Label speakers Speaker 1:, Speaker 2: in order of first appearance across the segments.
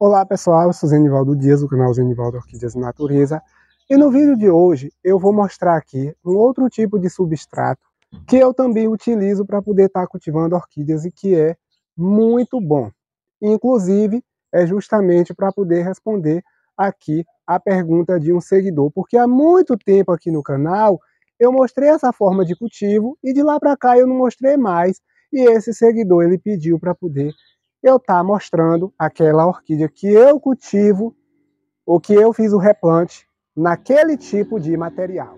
Speaker 1: Olá pessoal, eu sou Zenivaldo Dias, do canal Zenivaldo Orquídeas Natureza. E no vídeo de hoje eu vou mostrar aqui um outro tipo de substrato que eu também utilizo para poder estar cultivando orquídeas e que é muito bom. Inclusive, é justamente para poder responder aqui a pergunta de um seguidor, porque há muito tempo aqui no canal eu mostrei essa forma de cultivo e de lá para cá eu não mostrei mais. E esse seguidor ele pediu para poder eu estar mostrando aquela orquídea que eu cultivo ou que eu fiz o replante naquele tipo de material.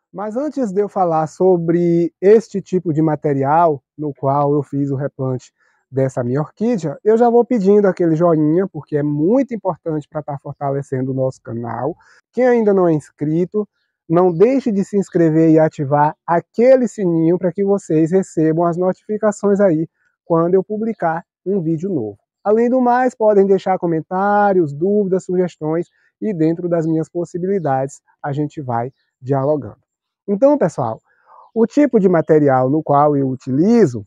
Speaker 1: Mas antes de eu falar sobre este tipo de material no qual eu fiz o replante dessa minha orquídea, eu já vou pedindo aquele joinha, porque é muito importante para estar fortalecendo o nosso canal. Quem ainda não é inscrito, não deixe de se inscrever e ativar aquele sininho para que vocês recebam as notificações aí quando eu publicar um vídeo novo. Além do mais, podem deixar comentários, dúvidas, sugestões e dentro das minhas possibilidades a gente vai dialogando. Então, pessoal, o tipo de material no qual eu utilizo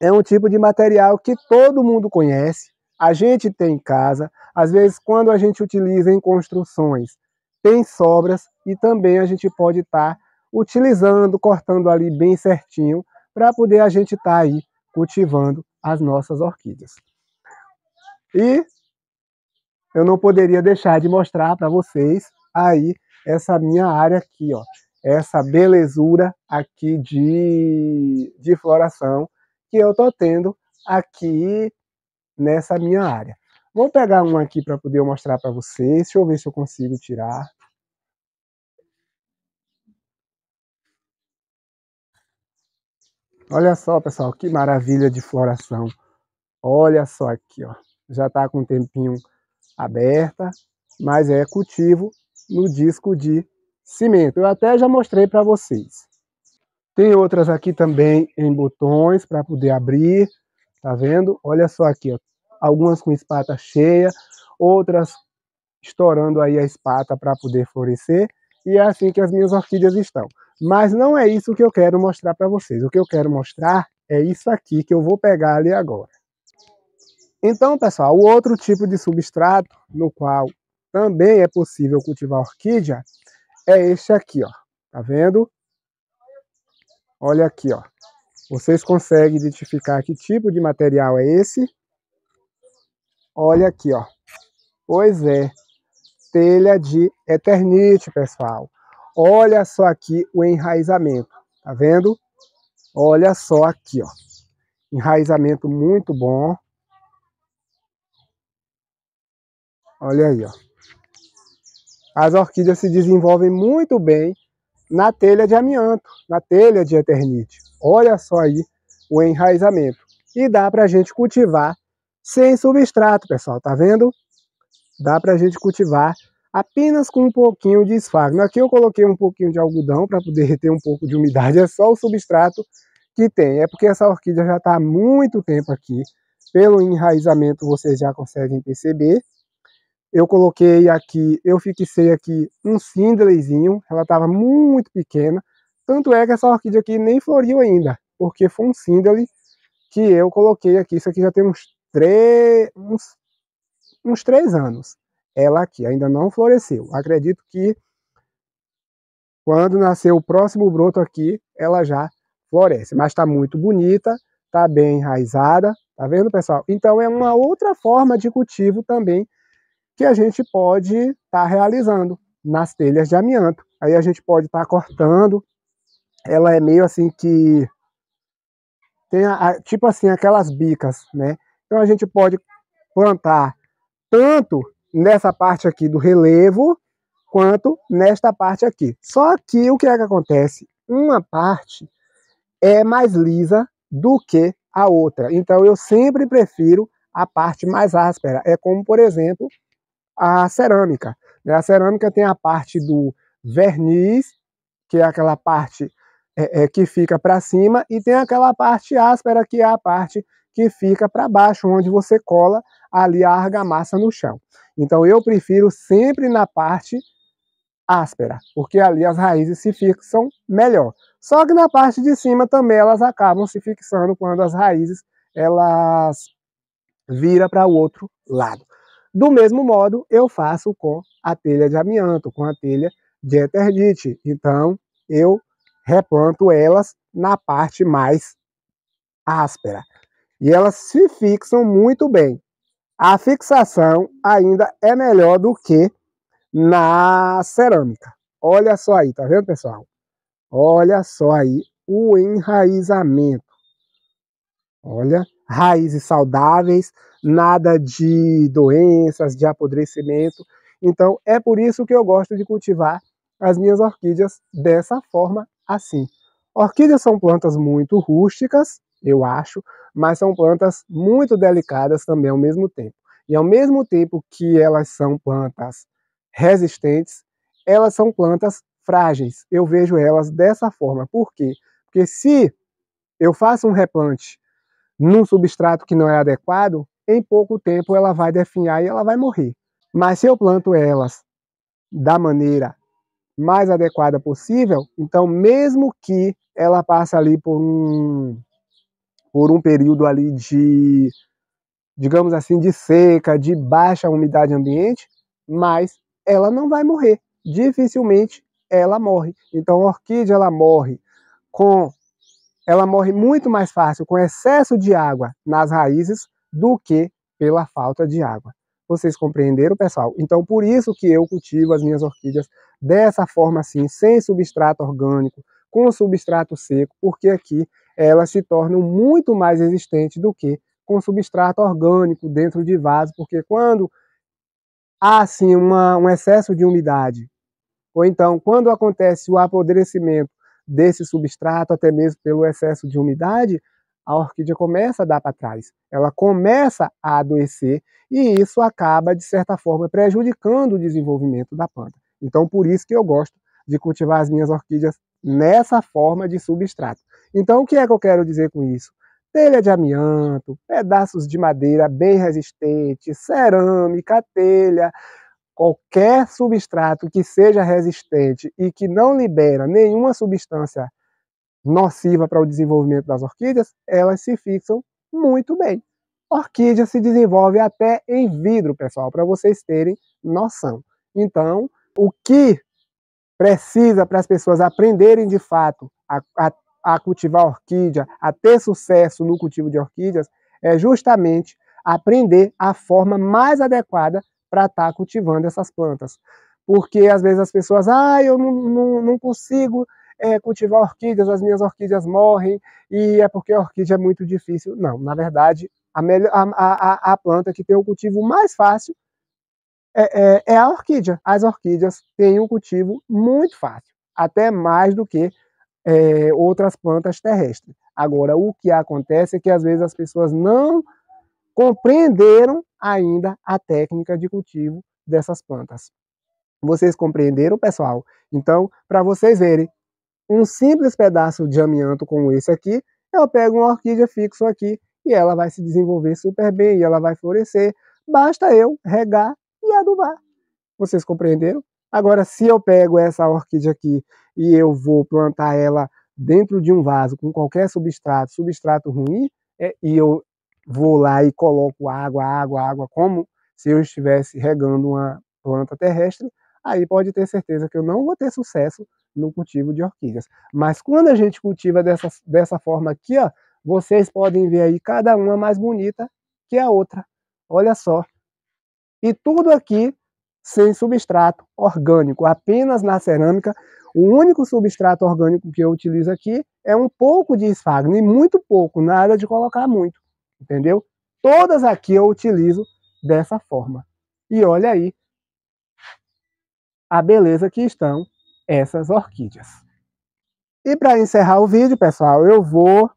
Speaker 1: é um tipo de material que todo mundo conhece, a gente tem em casa, às vezes quando a gente utiliza em construções, tem sobras e também a gente pode estar utilizando, cortando ali bem certinho, para poder a gente estar aí cultivando as nossas orquídeas. E eu não poderia deixar de mostrar para vocês aí essa minha área aqui, ó. Essa belezura aqui de floração que eu tô tendo aqui nessa minha área. Vou pegar um aqui para poder mostrar para vocês. Deixa eu ver se eu consigo tirar. Olha só, pessoal, que maravilha de floração. Olha só aqui, ó. Já está com um tempinho aberta, mas é cultivo no disco de cimento. Eu até já mostrei para vocês. Tem outras aqui também em botões para poder abrir, tá vendo? Olha só aqui, ó. Algumas com espata cheia, outras estourando aí a espata para poder florescer. E é assim que as minhas orquídeas estão. Mas não é isso que eu quero mostrar para vocês. O que eu quero mostrar é isso aqui que eu vou pegar ali agora. Então, pessoal, o outro tipo de substrato no qual também é possível cultivar orquídea é este aqui, ó. Tá vendo? Olha aqui, ó. Vocês conseguem identificar que tipo de material é esse? Olha aqui, ó. Pois é, telha de Eternite, pessoal. Olha só aqui o enraizamento, tá vendo? Olha só aqui, ó. Enraizamento muito bom. Olha aí, ó. As orquídeas se desenvolvem muito bem na telha de amianto, na telha de Eternite. Olha só aí o enraizamento. E dá pra gente cultivar sem substrato, pessoal, tá vendo? Dá pra gente cultivar apenas com um pouquinho de esfagno. Aqui eu coloquei um pouquinho de algodão para poder reter um pouco de umidade, é só o substrato que tem. É porque essa orquídea já está há muito tempo aqui. Pelo enraizamento vocês já conseguem perceber. Eu coloquei aqui, eu fixei aqui um Sindleyzinho, ela estava muito pequena. Tanto é que essa orquídea aqui nem floriu ainda, porque foi um Sindley que eu coloquei aqui. Isso aqui já tem uns 3 anos. Ela aqui ainda não floresceu. Acredito que quando nascer o próximo broto aqui, ela já floresce. Mas está muito bonita, está bem enraizada. Tá vendo, pessoal? Então é uma outra forma de cultivo também que a gente pode estar realizando nas telhas de amianto. Aí a gente pode estar cortando. Ela é meio assim que tem tipo assim aquelas bicas, né? Então a gente pode plantar tanto nessa parte aqui do relevo, quanto nesta parte aqui. Só que o que é que acontece? Uma parte é mais lisa do que a outra. Então eu sempre prefiro a parte mais áspera. É como, por exemplo, a cerâmica. A cerâmica tem a parte do verniz, que é aquela parte que fica para cima, e tem aquela parte áspera, que é a parte que fica para baixo, onde você cola ali a argamassa no chão. Então eu prefiro sempre na parte áspera, porque ali as raízes se fixam melhor. Só que na parte de cima também elas acabam se fixando quando as raízes elas vira para o outro lado. Do mesmo modo, eu faço com a telha de amianto, com a telha de Eternit. Então, eu replanto elas na parte mais áspera. E elas se fixam muito bem. A fixação ainda é melhor do que na cerâmica. Olha só aí, tá vendo, pessoal? Olha só aí o enraizamento. Olha, raízes saudáveis, nada de doenças, de apodrecimento. Então, é por isso que eu gosto de cultivar as minhas orquídeas dessa forma assim. Orquídeas são plantas muito rústicas, eu acho, mas são plantas muito delicadas também ao mesmo tempo. E ao mesmo tempo que elas são plantas resistentes, elas são plantas frágeis. Eu vejo elas dessa forma. Por quê? Porque se eu faço um replante num substrato que não é adequado, em pouco tempo ela vai definhar e ela vai morrer. Mas se eu planto elas da maneira mais adequada possível, então mesmo que ela passe ali por um período ali de, digamos assim, de seca, de baixa umidade ambiente, mas ela não vai morrer. Dificilmente ela morre. Então a orquídea ela morre muito mais fácil com excesso de água nas raízes do que pela falta de água. Vocês compreenderam, pessoal? Então, por isso que eu cultivo as minhas orquídeas dessa forma assim, sem substrato orgânico, com substrato seco, porque aqui elas se tornam muito mais resistentes do que com substrato orgânico dentro de vaso, porque quando há assim um excesso de umidade, ou então quando acontece o apodrecimento desse substrato, até mesmo pelo excesso de umidade, a orquídea começa a dar para trás, ela começa a adoecer e isso acaba, de certa forma, prejudicando o desenvolvimento da planta. Então, por isso que eu gosto de cultivar as minhas orquídeas nessa forma de substrato. Então, o que é que eu quero dizer com isso? Telha de amianto, pedaços de madeira bem resistentes, cerâmica, telha, qualquer substrato que seja resistente e que não libera nenhuma substância nociva para o desenvolvimento das orquídeas, elas se fixam muito bem. Orquídea se desenvolve até em vidro, pessoal, para vocês terem noção. Então, o que precisa para as pessoas aprenderem de fato a cultivar orquídea, a ter sucesso no cultivo de orquídeas, é justamente aprender a forma mais adequada para estar cultivando essas plantas. Porque às vezes as pessoas, eu não consigo cultivar orquídeas, as minhas orquídeas morrem, e é porque a orquídea é muito difícil. Não, na verdade, a planta que tem o cultivo mais fácil é a orquídea. As orquídeas têm um cultivo muito fácil, até mais do que outras plantas terrestres. Agora, o que acontece é que às vezes as pessoas não compreenderam ainda a técnica de cultivo dessas plantas. Vocês compreenderam, pessoal? Então, para vocês verem, um simples pedaço de amianto como esse aqui, eu pego uma orquídea fixo aqui e ela vai se desenvolver super bem e ela vai florescer. Basta eu regar e adubar. Vocês compreenderam? Agora, se eu pego essa orquídea aqui e eu vou plantar ela dentro de um vaso com qualquer substrato ruim, e eu vou lá e coloco água, como se eu estivesse regando uma planta terrestre, aí pode ter certeza que eu não vou ter sucesso no cultivo de orquídeas. Mas quando a gente cultiva dessa forma aqui, ó, vocês podem ver aí cada uma mais bonita que a outra. Olha só. E tudo aqui sem substrato orgânico, apenas na cerâmica. O único substrato orgânico que eu utilizo aqui é um pouco de esfagno, e muito pouco, nada de colocar muito, entendeu? Todas aqui eu utilizo dessa forma. E olha aí a beleza que estão essas orquídeas. E para encerrar o vídeo, pessoal, eu vou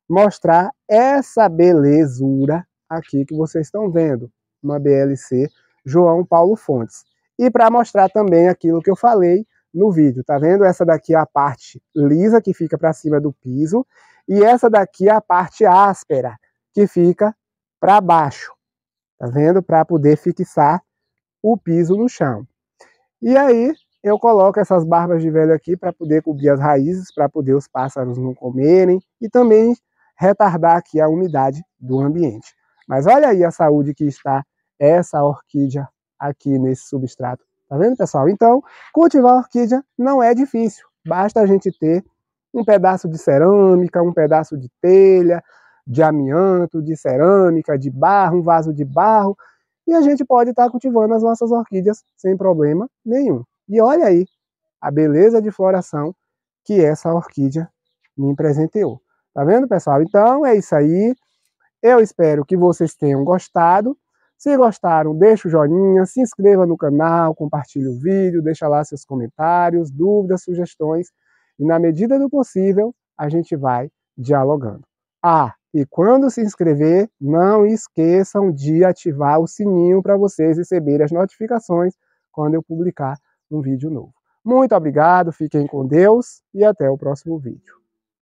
Speaker 1: mostrar essa belezura aqui que vocês estão vendo, uma BLC João Paulo Fontes. E para mostrar também aquilo que eu falei no vídeo, tá vendo? Essa daqui é a parte lisa que fica para cima do piso e essa daqui é a parte áspera que fica para baixo, tá vendo? Para poder fixar o piso no chão. E aí eu coloco essas barbas de velho aqui para poder cobrir as raízes, para poder os pássaros não comerem e também retardar aqui a umidade do ambiente. Mas olha aí a saúde que está essa orquídea aqui nesse substrato. Tá vendo, pessoal? Então, cultivar orquídea não é difícil. Basta a gente ter um pedaço de cerâmica, um pedaço de telha, de amianto, de cerâmica, de barro, um vaso de barro, e a gente pode estar cultivando as nossas orquídeas sem problema nenhum. E olha aí a beleza de floração que essa orquídea me presenteou. Tá vendo, pessoal? Então é isso aí. Eu espero que vocês tenham gostado. Se gostaram, deixa o joinha, se inscreva no canal, compartilhe o vídeo, deixa lá seus comentários, dúvidas, sugestões. E na medida do possível, a gente vai dialogando. Ah, e quando se inscrever, não esqueçam de ativar o sininho para vocês receberem as notificações quando eu publicar um vídeo novo. Muito obrigado, fiquem com Deus e até o próximo vídeo.